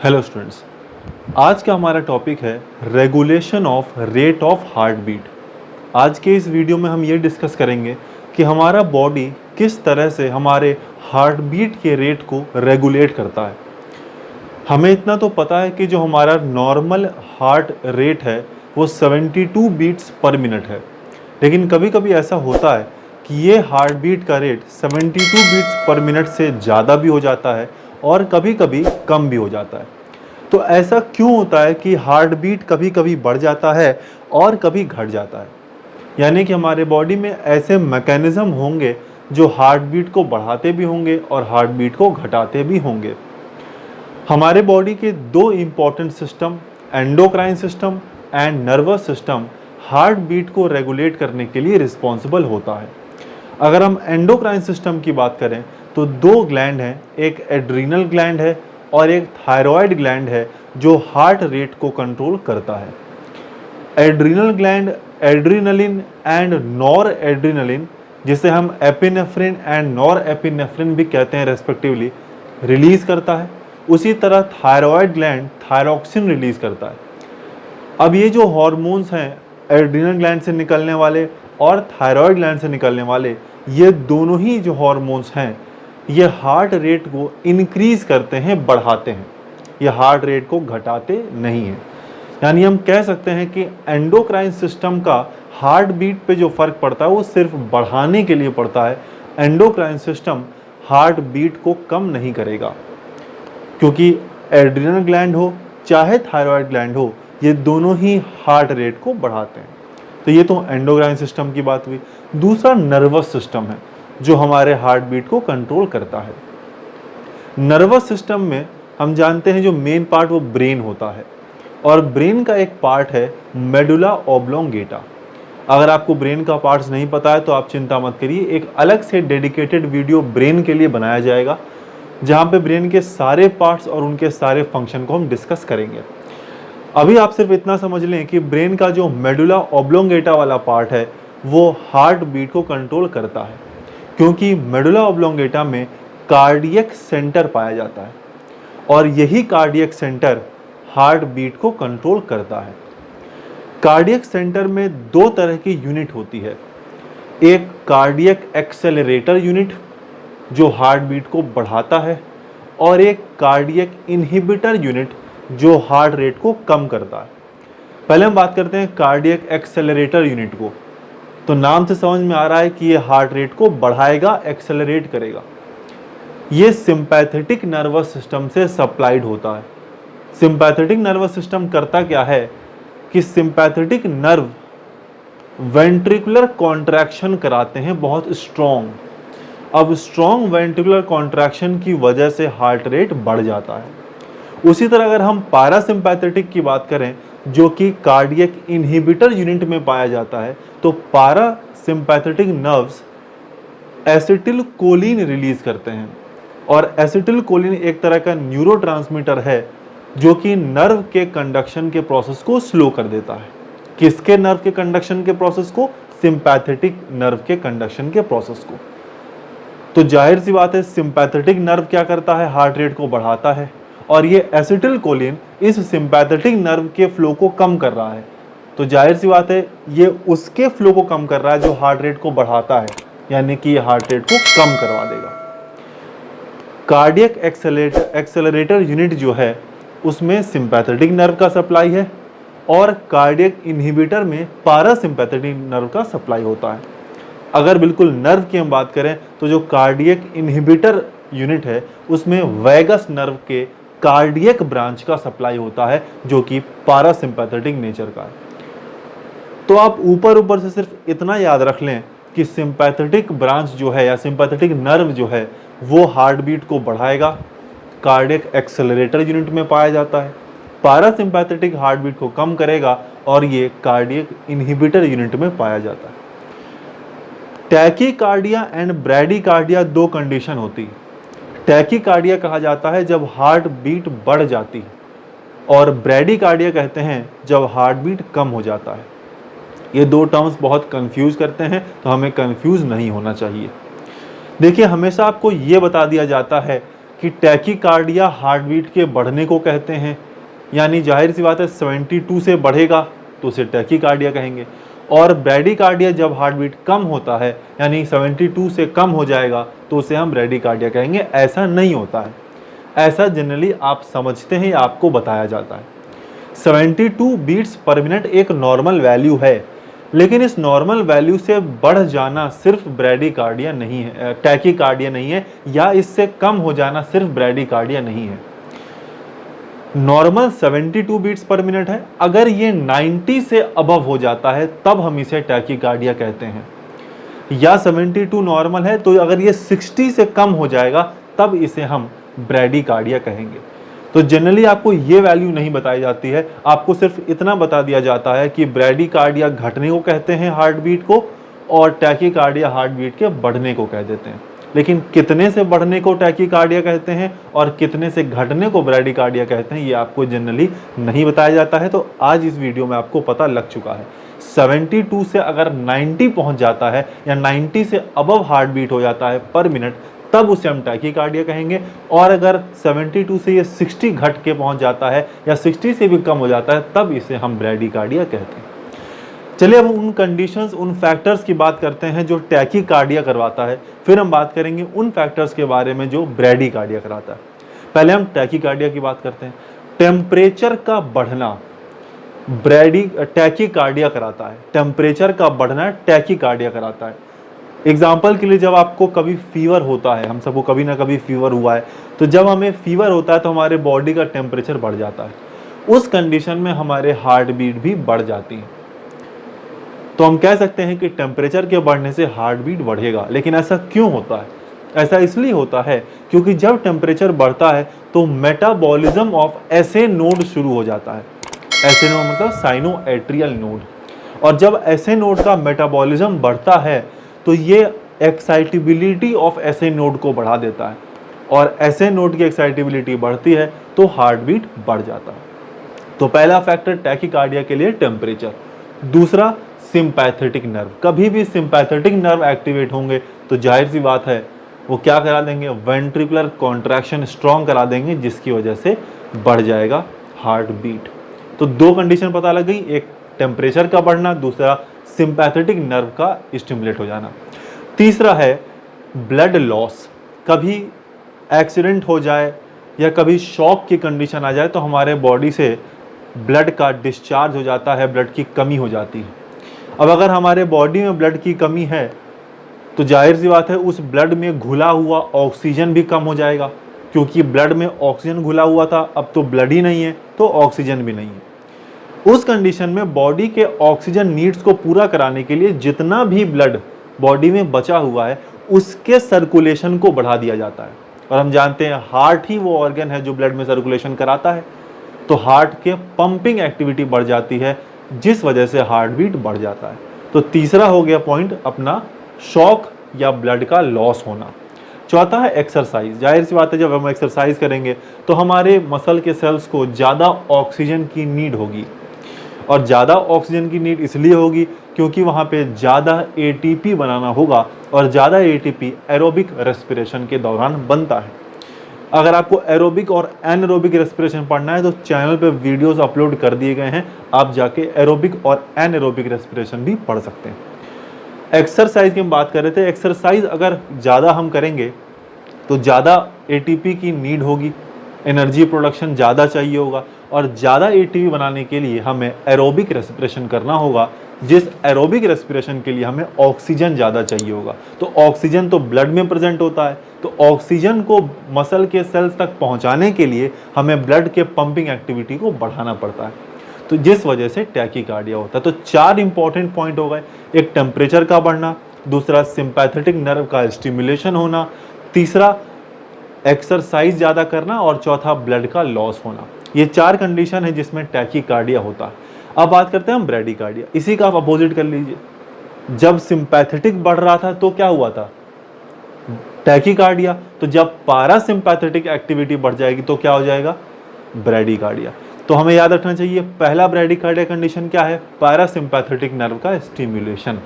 Hello students, आज का हमारा टॉपिक है regulation of rate of heart beat. आज के इस वीडियो में हम ये डिस्कस करेंगे कि हमारा बॉडी किस तरह से हमारे हार्ट बीट के रेट को रेगुलेट करता है। हमें इतना तो पता है कि जो हमारा नॉर्मल हार्ट रेट है वो 72 बीट्स पर मिनट है, लेकिन कभी कभी ऐसा होता है कि ये हार्ट बीट का रेट 72 बीट्स पर मिनट से ज़्यादा भी हो जाता है और कभी कभी कम भी हो जाता है। तो ऐसा क्यों होता है कि हार्ट बीट कभी कभी बढ़ जाता है और कभी घट जाता है? यानी कि हमारे बॉडी में ऐसे मैकेनिज्म होंगे जो हार्ट बीट को बढ़ाते भी होंगे और हार्ट बीट को घटाते भी होंगे। हमारे बॉडी के दो important system, endocrine system and nervous system, heart beat को रेगुलेट करने के लिए रिस्पॉन्सिबल होता है। अगर हम एंडोक्राइन सिस्टम की बात करें तो दो ग्लैंड हैं, एक एड्रीनल ग्लैंड है और एक थायराइड ग्लैंड है जो हार्ट रेट को कंट्रोल करता है। Adrenal gland adrenaline and nor adrenaline, जिसे हम एपिनेफ्रिन एंड नॉर एपिनेफ्रिन भी कहते हैं रेस्पेक्टिवली, रिलीज करता है। उसी तरह थायराइड ग्लैंड थायरॉक्सिन रिलीज करता है। अब ये जो हॉर्मोन्स हैं एड्रीनल ग्लैंड से निकलने वाले और थायराइड ग्लैंड से निकलने वाले, ये दोनों ही जो हॉर्मोन्स हैं ये हार्ट रेट को इंक्रीज करते हैं, बढ़ाते हैं। ये हार्ट रेट को घटाते नहीं हैं। यानी हम कह सकते हैं कि एंडोक्राइन सिस्टम का हार्ट बीट पे जो फर्क पड़ता है वो सिर्फ बढ़ाने के लिए पड़ता है। एंडोक्राइन सिस्टम हार्ट बीट को कम नहीं करेगा, क्योंकि एड्रीनल ग्लैंड हो चाहे थायराइड ग्लैंड हो, ये दोनों ही हार्ट रेट को बढ़ाते हैं। तो ये तो एंडोक्राइन सिस्टम की बात हुई। दूसरा नर्वस सिस्टम है जो हमारे हार्ट बीट को कंट्रोल करता है। नर्वस सिस्टम में हम जानते हैं जो मेन पार्ट वो ब्रेन होता है, और ब्रेन का एक पार्ट है मेडुला ऑब्लोंगेटा। अगर आपको ब्रेन का पार्ट्स नहीं पता है तो आप चिंता मत करिए, एक अलग से डेडिकेटेड वीडियो ब्रेन के लिए बनाया जाएगा जहाँ पे ब्रेन के सारे पार्ट्स और उनके सारे फंक्शन को हम डिस्कस करेंगे। अभी आप सिर्फ इतना समझ लें कि ब्रेन का जो मेडुला ऑब्लोंगेटा वाला पार्ट है वो हार्ट बीट को कंट्रोल करता है, क्योंकि मेडुला ऑब्लोंगेटा में कार्डियक सेंटर पाया जाता है और यही कार्डियक सेंटर हार्ट बीट को कंट्रोल करता है। कार्डियक सेंटर में दो तरह की यूनिट होती है, एक कार्डियक एक्सेलरेटर यूनिट जो हार्ट बीट को बढ़ाता है और एक कार्डियक इनहिबिटर यूनिट जो हार्ट रेट को कम करता है। पहले हम बात करते हैं कार्डियक एक्सेलरेटर यूनिट को। तो नाम से समझ में आ रहा है कि ये हार्ट रेट को बढ़ाएगा, एक्सेलरेट करेगा। ये सिंपैथेटिक नर्वस सिस्टम से सप्लाइड होता है। सिंपैथेटिक नर्वस सिस्टम करता क्या है कि सिंपैथेटिक नर्व वेंट्रिकुलर कॉन्ट्रैक्शन कराते हैं बहुत स्ट्रॉन्ग। अब स्ट्रॉन्ग वेंट्रिकुलर कॉन्ट्रैक्शन की वजह से हार्ट रेट बढ़ जाता है। उसी तरह अगर हम पैरासिम्पैथेटिक की बात करें जो कि कार्डियक इनहिबिटर यूनिट में पाया जाता है, तो पैरासिम्पैथेटिक नर्व्स एसिटिलकोलिन रिलीज करते हैं, और एसिटिलकोलिन एक तरह का न्यूरोट्रांसमीटर है जो कि नर्व के कंडक्शन के प्रोसेस को स्लो कर देता है। किसके नर्व के कंडक्शन के प्रोसेस को? सिंपैथेटिक नर्व के कंडक्शन के प्रोसेस को। तो जाहिर सी बात है सिंपैथेटिक नर्व क्या करता है? हार्ट रेट को बढ़ाता है, और ये एसिटिलकोलिन इस सिंपैथेटिक नर्व के फ्लो को कम कर रहा है। तो जाहिर सी बात है ये उसके फ्लो को कम कर रहा है जो हार्ट रेट को बढ़ाता है, यानी कि ये हार्ट रेट को कम करवा देगा। कार्डियक एक्सेलरेटर यूनिट जो है उसमें सिंपैथेटिक नर्व का सप्लाई है और कार्डियक इनहिबिटर में पैरासिम्पैथेटिक नर्व का सप्लाई होता है। अगर बिल्कुल नर्व की हम बात करें तो जो कार्डियक इनहिबिटर यूनिट है उसमें वैगस नर्व के कार्डियक ब्रांच का सप्लाई होता है जो कि पैरासिम्पैथेटिक नेचर का है। तो आप ऊपर से सिर्फ इतना याद रख लें कि सिंपैथेटिक ब्रांच जो है या सिंपैथेटिक नर्व जो है वो हार्ट बीट को बढ़ाएगा, कार्डियक एक्सेलरेटर यूनिट में पाया जाता है। पैरासिम्पैथेटिक हार्ट बीट को कम करेगा और ये कार्डियक इनहिबिटर यूनिट में पाया जाता है। टैकीकार्डिया एंड ब्रैडीकार्डिया दो कंडीशन होती है। टैकीकार्डिया कहा जाता है जब हार्ट बीट बढ़ जाती है, और ब्रैडीकार्डिया कहते हैं जब हार्ट बीट कम हो जाता है। ये दो टर्म्स बहुत कंफ्यूज करते हैं, तो हमें कंफ्यूज नहीं होना चाहिए। देखिए, हमेशा आपको ये बता दिया जाता है कि टैकीकार्डिया हार्ट बीट के बढ़ने को कहते हैं, यानी जाहिर सी बात है 72 से बढ़ेगा तो उसे टैकीकार्डिया कहेंगे, और ब्रैडीकार्डिया जब हार्ट बीट कम होता है यानी 72 से कम हो जाएगा तो उसे हम ब्रैडीकार्डिया कहेंगे। ऐसा नहीं होता है, ऐसा जनरली आप समझते हैं, आपको बताया जाता है। 72 बीट्स पर मिनट एक नॉर्मल वैल्यू है, लेकिन इस नॉर्मल वैल्यू से बढ़ जाना सिर्फ ब्रैडीकार्डिया नहीं है, टैकीकार्डिया नहीं है, या इससे कम हो जाना सिर्फ ब्रैडीकार्डिया नहीं है। नॉर्मल 72 बीट्स पर मिनट है, अगर ये 90 से अबव हो जाता है तब हम इसे टैकीकार्डिया कहते हैं, या 72 नॉर्मल है तो अगर ये 60 से कम हो जाएगा तब इसे हम ब्रैडीकार्डिया कहेंगे। तो जनरली आपको ये वैल्यू नहीं बताई जाती है, आपको सिर्फ इतना बता दिया जाता है कि ब्रैडीकार्डिया घटने को कहते हैं हार्ट बीट को, और टैकीकार्डिया हार्ट बीट के बढ़ने को कह देते हैं। लेकिन कितने से बढ़ने को टैकीकार्डिया कहते हैं और कितने से घटने को ब्रैडीकार्डिया कहते हैं ये आपको जनरली नहीं बताया जाता है। तो आज इस वीडियो में आपको पता लग चुका है, 72 से अगर 90 पहुंच जाता है या 90 से अबव हार्ट बीट हो जाता है पर मिनट तब उसे हम टैकीकार्डिया कहेंगे, और अगर 72 से ये 60 घट के पहुंच जाता है या 60 से भी कम हो जाता है तब इसे हम ब्रैडीकार्डिया कहते हैं। चलिए अब उन कंडीशंस, उन फैक्टर्स की बात करते हैं जो टैकीकार्डिया करवाता है, फिर हम बात करेंगे उन फैक्टर्स के बारे में जो ब्रैडीकार्डिया कराता है। पहले हम टैकीकार्डिया की बात करते हैं। टेम्परेचर का बढ़ना टैकीकार्डिया कराता है, टेम्परेचर का बढ़ना टैकीकार्डिया कराता है। एग्जाम्पल के लिए, जब आपको कभी फीवर होता है, हम सबको कभी ना कभी फीवर हुआ है, तो जब हमें फीवर होता है तो हमारे बॉडी का टेम्परेचर बढ़ जाता है, उस कंडीशन में हमारे हार्ट बीट भी बढ़ जाती है। तो हम कह सकते हैं कि टेम्परेचर के बढ़ने से हार्ट बीट बढ़ेगा। लेकिन ऐसा क्यों होता है? ऐसा इसलिए होता है क्योंकि जब टेम्परेचर बढ़ता है तो मेटाबॉलिज्म ऑफ एसए नोड शुरू हो जाता है। एसए नोड मतलब साइनोएट्रियल नोड, और जब एसए नोड का मेटाबॉलिज्म बढ़ता है तो ये एक्साइटेबिलिटी ऑफ एसए नोड को बढ़ा देता है, और एसए नोड की एक्साइटेबिलिटी बढ़ती है तो हार्ट बीट बढ़ जाता है। तो पहला फैक्टर टैकीकार्डिया के लिए टेम्परेचर। दूसरा सिंपैथेटिक नर्व। कभी भी सिंपैथेटिक नर्व एक्टिवेट होंगे तो जाहिर सी बात है वो क्या करा देंगे, वेंट्रिकुलर कॉन्ट्रैक्शन स्ट्रॉन्ग करा देंगे, जिसकी वजह से बढ़ जाएगा हार्ट बीट। तो दो कंडीशन पता लग गई, एक टेम्परेचर का बढ़ना, दूसरा सिंपैथेटिक नर्व का स्टिमुलेट हो जाना। तीसरा है ब्लड लॉस। कभी एक्सीडेंट हो जाए या कभी शॉक की कंडीशन आ जाए तो हमारे बॉडी से ब्लड का डिस्चार्ज हो जाता है, ब्लड की कमी हो जाती है। अब अगर हमारे बॉडी में ब्लड की कमी है तो जाहिर सी बात है उस ब्लड में घुला हुआ ऑक्सीजन भी कम हो जाएगा, क्योंकि ब्लड में ऑक्सीजन घुला हुआ था, अब तो ब्लड ही नहीं है तो ऑक्सीजन भी नहीं है। उस कंडीशन में बॉडी के ऑक्सीजन नीड्स को पूरा कराने के लिए जितना भी ब्लड बॉडी में बचा हुआ है उसके सर्कुलेशन को बढ़ा दिया जाता है। और हम जानते हैं हार्ट ही वो ऑर्गन है जो ब्लड में सर्कुलेशन कराता है, तो हार्ट के पंपिंग एक्टिविटी बढ़ जाती है, जिस वजह से हार्ट बीट बढ़ जाता है। तो तीसरा हो गया पॉइंट अपना शॉक या ब्लड का लॉस होना। चौथा है एक्सरसाइज। जाहिर सी बात है जब हम एक्सरसाइज करेंगे तो हमारे मसल के सेल्स को ज़्यादा ऑक्सीजन की नीड होगी, और ज़्यादा ऑक्सीजन की नीड इसलिए होगी क्योंकि वहाँ पे ज़्यादा एटीपी बनाना होगा, और ज़्यादा एटीपी एरोबिक रेस्पिरेशन के दौरान बनता है। अगर आपको एरोबिक और एनएरोबिक रेस्पिरेशन पढ़ना है तो चैनल पे वीडियोस अपलोड कर दिए गए हैं, आप जाके एरोबिक और एनएरोबिक रेस्पिरेशन भी पढ़ सकते हैं। एक्सरसाइज की हम बात कर रहे थे। एक्सरसाइज अगर ज़्यादा हम करेंगे तो ज़्यादा एटीपी की नीड होगी, एनर्जी प्रोडक्शन ज़्यादा चाहिए होगा, और ज़्यादा एटीपी बनाने के लिए हमें एरोबिक रेस्पिरेशन करना होगा, जिस एरोबिक रेस्पिरेशन के लिए हमें ऑक्सीजन ज़्यादा चाहिए होगा। तो ऑक्सीजन तो ब्लड में प्रेजेंट होता है, तो ऑक्सीजन को मसल के सेल्स तक पहुंचाने के लिए हमें ब्लड के पंपिंग एक्टिविटी को बढ़ाना पड़ता है, तो जिस वजह से टैकीकार्डिया होता है। तो चार इंपॉर्टेंट पॉइंट हो गए, एक टेम्परेचर का बढ़ना, दूसरा सिंपैथेटिक नर्व का स्टिमुलेशन होना, तीसरा एक्सरसाइज ज़्यादा करना, और चौथा ब्लड का लॉस होना। ये चार कंडीशन है जिसमें टैकीकार्डिया होता है। अब बात करते हैं हम ब्रैडीकार्डिया। इसी का आप अपोजिट कर लीजिए। जब सिंपैथेटिक बढ़ रहा था तो क्या हुआ था, टैकीकार्डिया। तो जब पारासिम्पैथेटिक एक्टिविटी बढ़ जाएगी तो क्या हो जाएगा, ब्रैडीकार्डिया। तो हमें याद रखना चाहिए पहला ब्रैडीकार्डिया कंडीशन क्या है, पैरासिम्पैथेटिक नर्व का स्टिमुलेशन।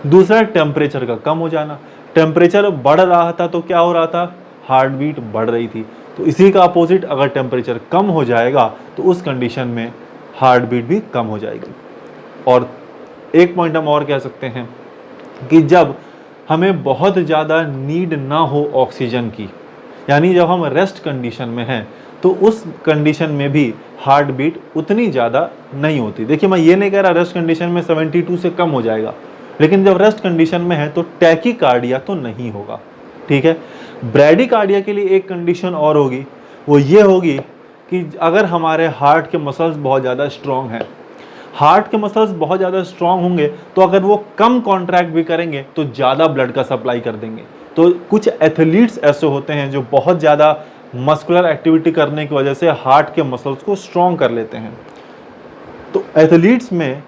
दूसरा टेम्परेचर का कम हो जाना। टेम्परेचर बढ़ रहा था तो क्या हो रहा था, हार्ट बीट बढ़ रही थी। तो इसी का अपोजिट, अगर टेम्परेचर कम हो जाएगा तो उस कंडीशन में हार्ट बीट भी कम हो जाएगी। और एक पॉइंट हम और कह सकते हैं कि जब हमें बहुत ज़्यादा नीड ना हो ऑक्सीजन की, यानी जब हम रेस्ट कंडीशन में हैं, तो उस कंडीशन में भी हार्ट बीट उतनी ज़्यादा नहीं होती। देखिए, मैं ये नहीं कह रहा रेस्ट कंडीशन में 72 से कम हो जाएगा, लेकिन जब रेस्ट कंडीशन में है तो टैकीकार्डिया तो नहीं होगा। ठीक है। ब्रैडीकार्डिया के लिए एक कंडीशन और होगी, वो ये होगी कि अगर हमारे हार्ट के मसल्स बहुत ज़्यादा स्ट्रॉन्ग हैं, हार्ट के मसल्स बहुत ज़्यादा स्ट्रॉन्ग होंगे तो अगर वो कम कॉन्ट्रैक्ट भी करेंगे तो ज़्यादा ब्लड का सप्लाई कर देंगे। तो कुछ एथलीट्स ऐसे होते हैं जो बहुत ज़्यादा मस्कुलर एक्टिविटी करने की वजह से हार्ट के मसल्स को स्ट्रॉन्ग कर लेते हैं। तो एथलीट्स में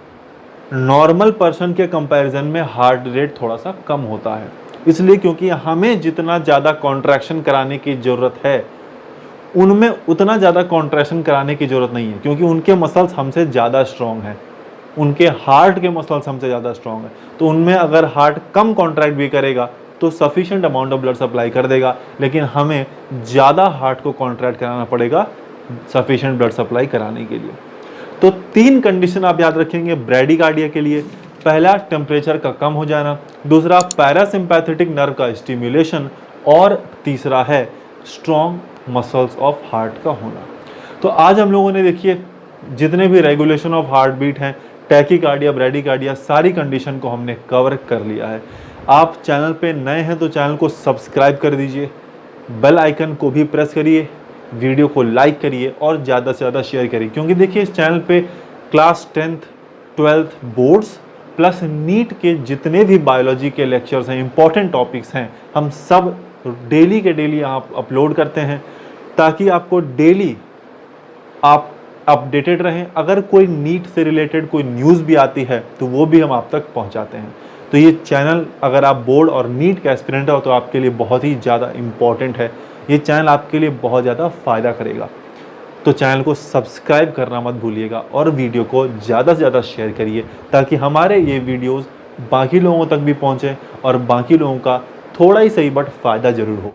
नॉर्मल पर्सन के कंपैरिजन में हार्ट रेट थोड़ा सा कम होता है, इसलिए क्योंकि हमें जितना ज़्यादा कॉन्ट्रैक्शन कराने की ज़रूरत है उनमें उतना ज़्यादा कॉन्ट्रैक्शन कराने की ज़रूरत नहीं है, क्योंकि उनके मसल्स हमसे ज़्यादा स्ट्रॉन्ग हैं, उनके हार्ट के मसल्स हमसे ज़्यादा स्ट्रॉन्ग हैं। तो उनमें अगर हार्ट कम कॉन्ट्रैक्ट भी करेगा तो sufficient amount of blood supply कर देगा, लेकिन हमें ज़्यादा हार्ट को कॉन्ट्रैक्ट कराना पड़ेगा सफिशिएंट ब्लड सप्लाई कराने के लिए। तो 3 कंडीशन आप याद रखेंगे ब्रैडीकार्डिया के लिए। पहला, टेम्परेचर का कम हो जाना, दूसरा पैरासिम्पैथेटिक नर्व का स्टिम्युलेशन, और तीसरा है स्ट्रॉन्ग मसल्स ऑफ हार्ट का होना। तो आज हम लोगों ने देखिए जितने भी रेगुलेशन ऑफ हार्ट बीट हैं, टैकीकार्डिया, ब्रैडीकार्डिया, सारी कंडीशन को हमने कवर कर लिया है। आप चैनल पे नए हैं तो चैनल को सब्सक्राइब कर दीजिए, बेल आइकन को भी प्रेस करिए, वीडियो को लाइक करिए और ज़्यादा से ज़्यादा शेयर करिए, क्योंकि देखिए इस चैनल पे class 10th 12th boards plus NEET के जितने भी बायोलॉजी के लेक्चर्स हैं, इंपॉर्टेंट टॉपिक्स हैं, हम सब डेली के डेली आप अपलोड करते हैं ताकि आपको डेली आप अपडेटेड रहें। अगर कोई नीट से रिलेटेड कोई न्यूज़ भी आती है तो वो भी हम आप तक पहुंचाते हैं। तो ये चैनल, अगर आप बोर्ड और नीट का एस्पिरेंट हो तो आपके लिए बहुत ही ज़्यादा इम्पॉर्टेंट है। ये चैनल आपके लिए बहुत ज़्यादा फ़ायदा करेगा। तो चैनल को सब्सक्राइब करना मत भूलिएगा और वीडियो को ज़्यादा से ज़्यादा शेयर करिए ताकि हमारे ये वीडियोज़ बाकी लोगों तक भी पहुँचें और बाकी लोगों का थोड़ा ही सही बट फ़ायदा ज़रूर हो।